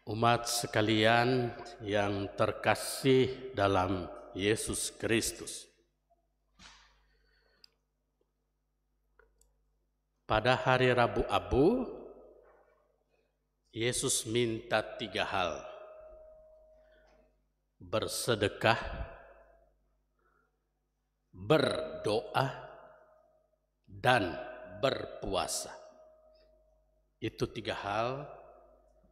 Umat sekalian yang terkasih dalam Yesus Kristus. Pada hari Rabu Abu, Yesus minta 3 hal: bersedekah, berdoa, dan berpuasa. Itu 3 hal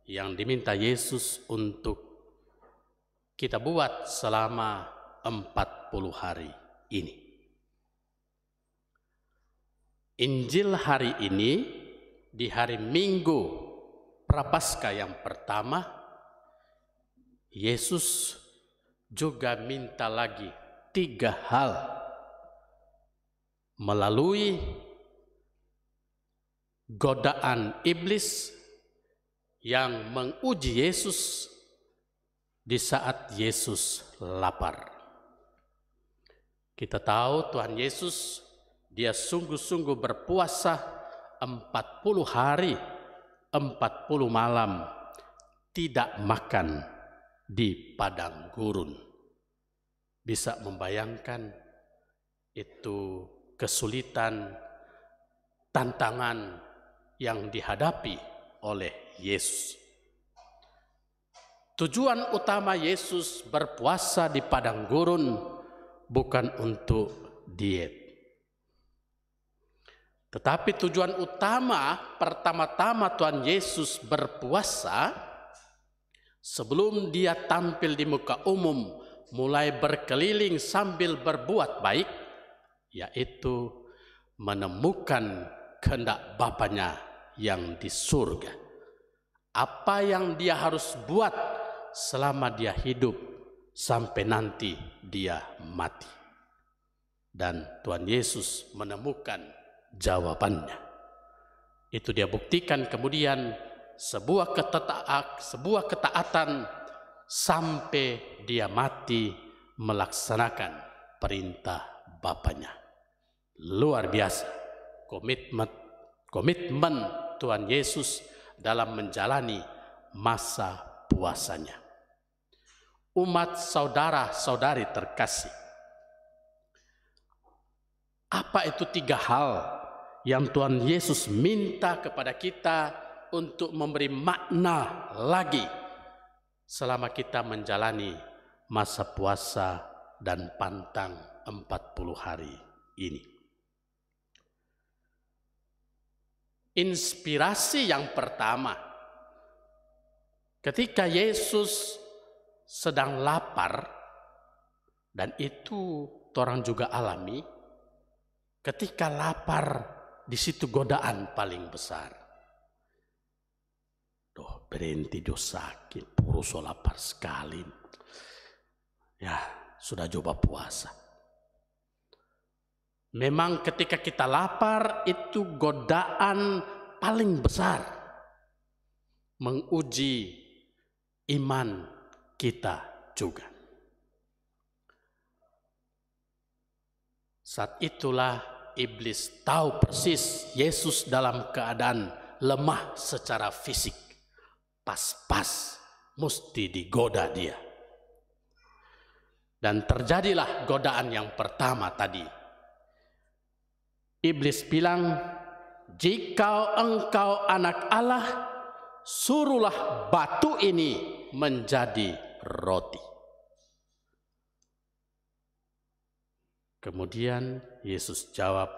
yang diminta Yesus untuk kita buat selama 40 hari ini. Injil hari ini, di hari Minggu Prapaskah yang pertama, Yesus juga minta lagi 3 hal melalui godaan iblis yang menguji Yesus di saat Yesus lapar. Kita tahu Tuhan Yesus, dia sungguh-sungguh berpuasa 40 hari, 40 malam, tidak makan di padang gurun. Bisa membayangkan itu kesulitan, tantangan yang dihadapi oleh Yesus. Tujuan utama Yesus berpuasa di padang gurun bukan untuk diet. Tetapi tujuan utama pertama-tama Tuhan Yesus berpuasa sebelum dia tampil di muka umum, mulai berkeliling sambil berbuat baik, yaitu menemukan kehendak Bapanya yang di surga. Apa yang dia harus buat selama dia hidup sampai nanti dia mati. Dan Tuhan Yesus menemukan jawabannya. Itu dia buktikan kemudian sebuah ketaatan sampai dia mati melaksanakan perintah Bapanya. Luar biasa komitmen Tuhan Yesus dalam menjalani masa puasanya. Umat saudara-saudari terkasih, apa itu 3 hal yang Tuhan Yesus minta kepada kita untuk memberi makna lagi selama kita menjalani masa puasa dan pantang 40 hari ini? Inspirasi yang pertama, ketika Yesus sedang lapar, dan itu orang juga alami, ketika lapar di situ godaan paling besar. Berhenti sakit, puro lapar sekali. Ya, sudah coba puasa. Memang ketika kita lapar itu godaan paling besar menguji iman kita juga. Saat itulah iblis tahu persis Yesus dalam keadaan lemah secara fisik. Pas-pas mesti digoda dia. Dan terjadilah godaan yang pertama tadi. Iblis bilang, jika engkau anak Allah, suruhlah batu ini menjadi roti. Kemudian Yesus jawab,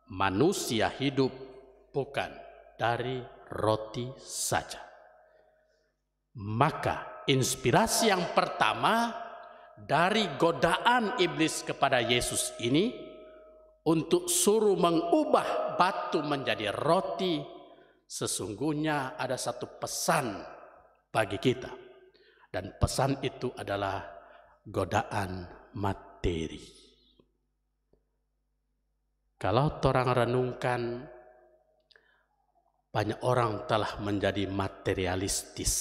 manusia hidup bukan dari roti saja. Maka inspirasi yang pertama dari godaan iblis kepada Yesus ini untuk suruh mengubah batu menjadi roti, sesungguhnya ada satu pesan bagi kita. Dan pesan itu adalah godaan materi. Kalau orang renungkan, banyak orang telah menjadi materialistis.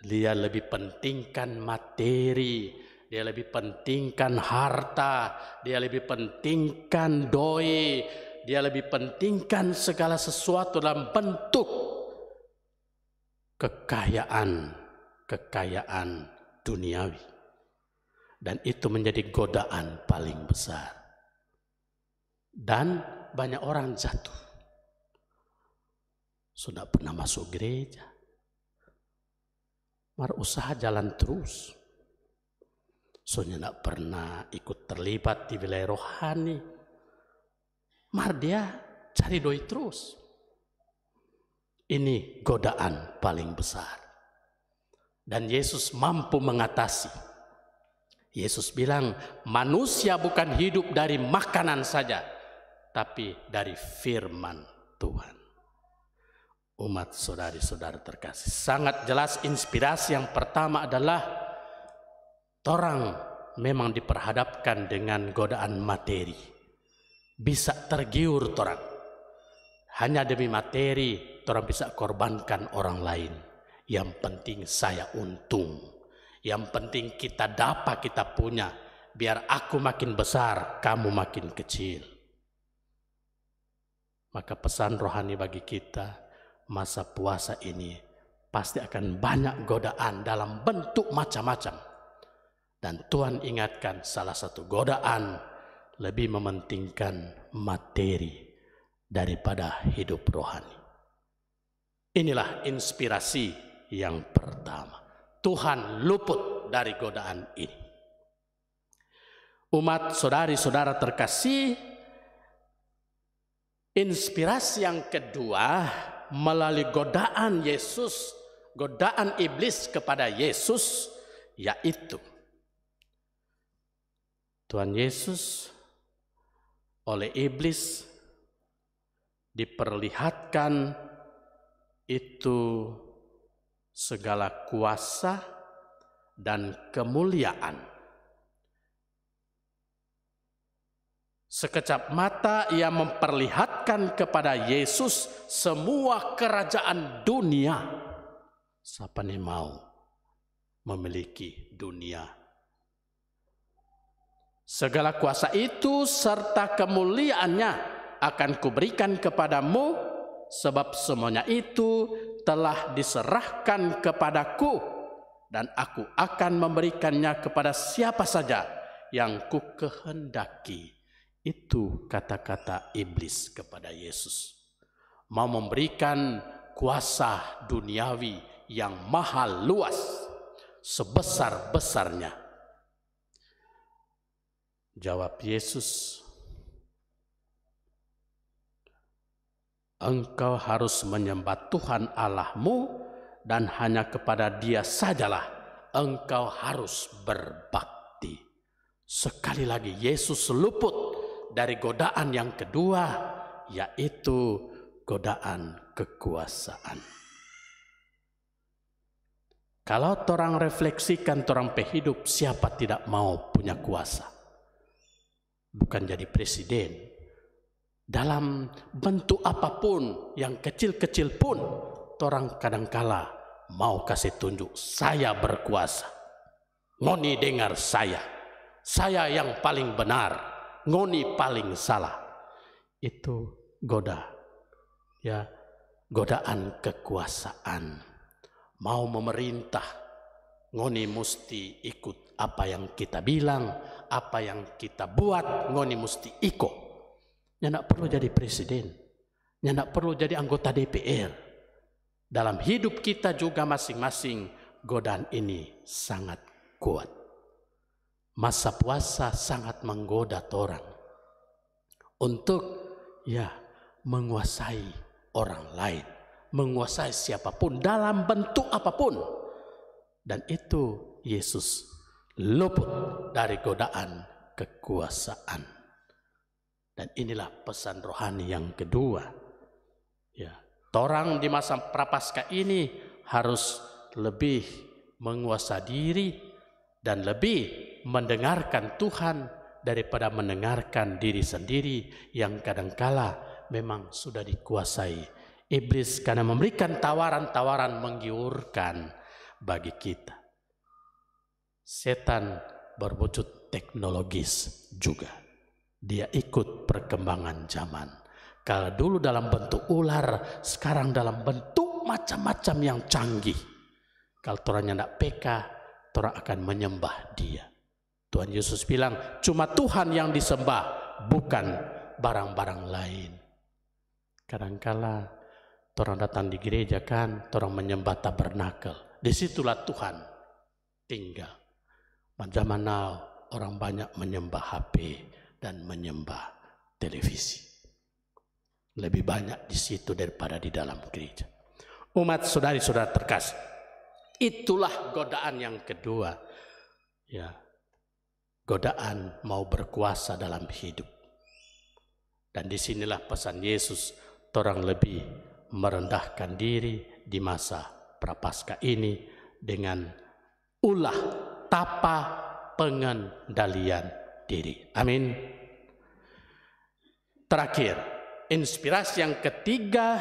Dia lebih pentingkan materi, dia lebih pentingkan harta, dia lebih pentingkan doi, dia lebih pentingkan segala sesuatu dalam bentuk kekayaan duniawi. Dan itu menjadi godaan paling besar. Dan banyak orang jatuh. Sudah pernah masuk gereja, usaha jalan terus. Soalnya tidak pernah ikut terlibat di wilayah rohani. Dia cari doi terus. Ini godaan paling besar. Dan Yesus mampu mengatasi. Yesus bilang, manusia bukan hidup dari makanan saja, tapi dari firman Tuhan. Umat saudari-saudara terkasih, sangat jelas inspirasi yang pertama adalah orang memang diperhadapkan dengan godaan materi. Bisa tergiur orang. Hanya demi materi, orang bisa korbankan orang lain. Yang penting saya untung. Yang penting kita dapat, kita punya. Biar aku makin besar, kamu makin kecil. Maka pesan rohani bagi kita, masa puasa ini pasti akan banyak godaan dalam bentuk macam-macam. Dan Tuhan ingatkan salah satu godaan lebih mementingkan materi daripada hidup rohani. Inilah inspirasi yang pertama. Tuhan luput dari godaan ini. Umat saudari-saudara terkasih, inspirasi yang kedua melalui godaan Yesus, godaan iblis kepada Yesus, yaitu Tuhan Yesus oleh iblis diperlihatkan itu segala kuasa dan kemuliaan. Sekejap mata ia memperlihatkan kepada Yesus semua kerajaan dunia. Siapa nih mau memiliki dunia? Segala kuasa itu serta kemuliaannya akan kuberikan kepadamu, sebab semuanya itu telah diserahkan kepadaku, dan aku akan memberikannya kepada siapa saja yang ku kehendaki. Itu kata-kata iblis kepada Yesus. Mau memberikan kuasa duniawi yang mahal luas, sebesar-besarnya. Jawab Yesus, engkau harus menyembah Tuhan Allahmu, dan hanya kepada Dia sajalah engkau harus berbakti. Sekali lagi Yesus luput dari godaan yang kedua, yaitu godaan kekuasaan. Kalau orang refleksikan orang hidup, siapa tidak mau punya kuasa? Bukan jadi presiden. Dalam bentuk apapun, yang kecil-kecil pun, orang kadangkala mau kasih tunjuk, saya berkuasa. Ngoni dengar saya yang paling benar, ngoni paling salah. Itu godaan kekuasaan. Mau memerintah, ngoni mesti ikut apa yang kita bilang, apa yang kita buat, ngoni mesti ikut. Nggak perlu jadi presiden, nggak perlu jadi anggota DPR. Dalam hidup kita juga masing-masing, godaan ini sangat kuat. Masa puasa sangat menggoda orang untuk menguasai orang lain, menguasai siapapun dalam bentuk apapun. Dan itu Yesus luput dari godaan kekuasaan. Dan inilah pesan rohani yang kedua. Orang di masa prapaskah ini harus lebih menguasai diri dan lebih mendengarkan Tuhan daripada mendengarkan diri sendiri yang kadangkala memang sudah dikuasai iblis karena memberikan tawaran-tawaran menggiurkan bagi kita. Setan berwujud teknologis juga. Dia ikut perkembangan zaman. Kalau dulu dalam bentuk ular, sekarang dalam bentuk macam-macam yang canggih. Kalau torangnya tidak peka, torang akan menyembah dia. Tuhan Yesus bilang, cuma Tuhan yang disembah, bukan barang-barang lain. Kadangkala torang datang di gereja kan, torang menyembah tabernakel. Disitulah Tuhan tinggal. Zaman now orang banyak menyembah HP dan menyembah televisi. Lebih banyak di situ daripada di dalam gereja. Umat saudari-saudara terkasih, itulah godaan yang kedua. Ya, godaan mau berkuasa dalam hidup. Dan disinilah pesan Yesus, orang lebih merendahkan diri di masa prapaskah ini dengan ulah tapa pengendalian diri. Amin. Terakhir, inspirasi yang ketiga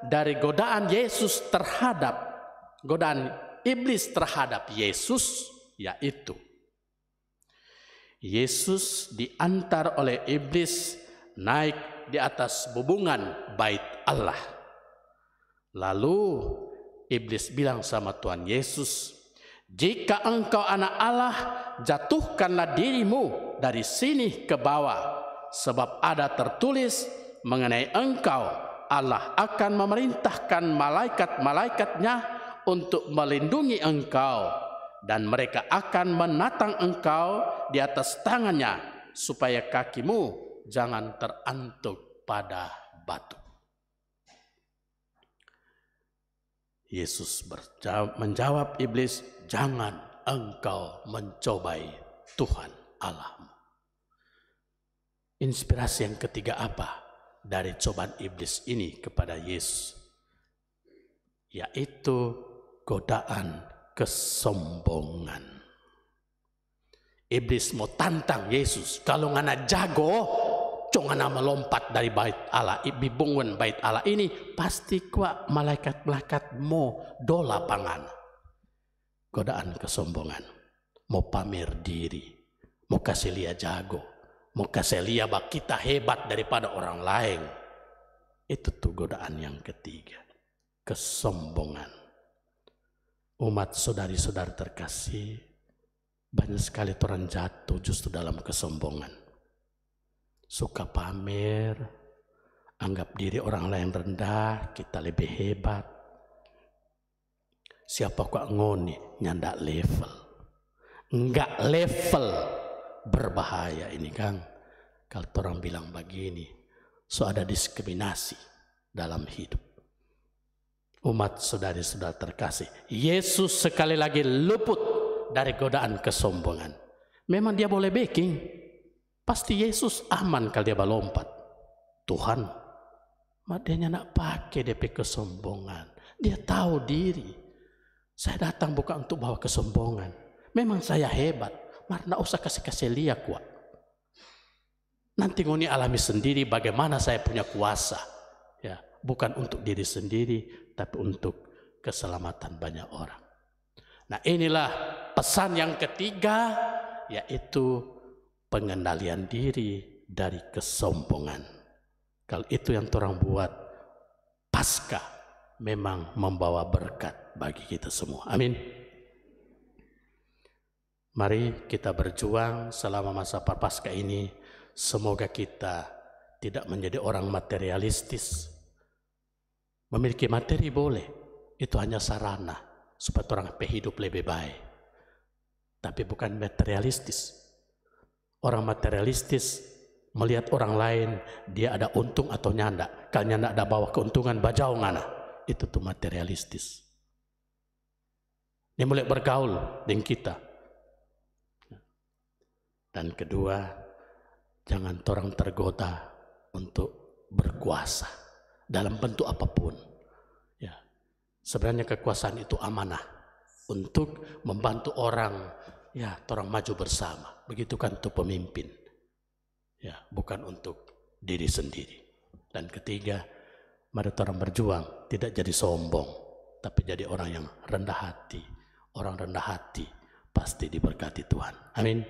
dari godaan Yesus terhadap, godaan iblis terhadap Yesus, yaitu Yesus diantar oleh iblis naik di atas bubungan bait Allah. Lalu iblis bilang sama Tuhan Yesus, jika engkau anak Allah, jatuhkanlah dirimu dari sini ke bawah, sebab ada tertulis mengenai engkau, Allah akan memerintahkan malaikat-malaikatnya untuk melindungi engkau, dan mereka akan menatang engkau di atas tangannya, supaya kakimu jangan terantuk pada batu. Yesus menjawab iblis, jangan engkau mencobai Tuhan Allahmu. Inspirasi yang ketiga apa dari cobaan iblis ini kepada Yesus? Yaitu godaan kesombongan. Iblis mau tantang Yesus, kalau ngana jago, ngana melompat dari bait Allah, bibungun bait Allah ini, pasti kuat malaikat-malaikat mau dola pangan. Godaan kesombongan, mau pamer diri, mau kasih lihat jago, mau kasih lihat bahwa kita hebat daripada orang lain. Itu tuh godaan yang ketiga, kesombongan. Umat saudari-saudari terkasih, banyak sekali orang jatuh justru dalam kesombongan. Suka pamer, anggap diri orang lain rendah, kita lebih hebat. Siapa kok ngoni nyandak level? Enggak level, berbahaya ini Kang. Kalau orang bilang begini, so ada diskriminasi dalam hidup. Umat saudari-saudara terkasih, Yesus sekali lagi luput dari godaan kesombongan. Memang dia boleh backing. Pasti Yesus aman kalau dia melompat. Tuhan, dia nak pakai DP kesombongan. Dia tahu diri. Saya datang bukan untuk bawa kesombongan. Memang saya hebat. Mari nak usah kasih lihat kuat. Nanti ngoni alami sendiri bagaimana saya punya kuasa. Ya, bukan untuk diri sendiri, tapi untuk keselamatan banyak orang. Nah, inilah pesan yang ketiga, yaitu pengendalian diri dari kesombongan. Kalau itu yang orang buat, Paskah memang membawa berkat bagi kita semua. Amin. Mari kita berjuang selama masa Prapaskah ini. Semoga kita tidak menjadi orang materialistis. Memiliki materi boleh, itu hanya sarana supaya orang hidup lebih baik. Tapi bukan materialistis. Orang materialistis melihat orang lain, dia ada untung atau nyanda. Kalau nyanda ada bawa keuntungan, bajau ngana. Itu tuh materialistis. Dia mulai bergaul dengan kita. Dan kedua, jangan orang tergoda untuk berkuasa dalam bentuk apapun. Ya, sebenarnya kekuasaan itu amanah untuk membantu orang. Ya, orang maju bersama. Begitu kan untuk pemimpin. Ya, bukan untuk diri sendiri. Dan ketiga, mari orang berjuang tidak jadi sombong, tapi jadi orang yang rendah hati. Orang rendah hati pasti diberkati Tuhan. Amin.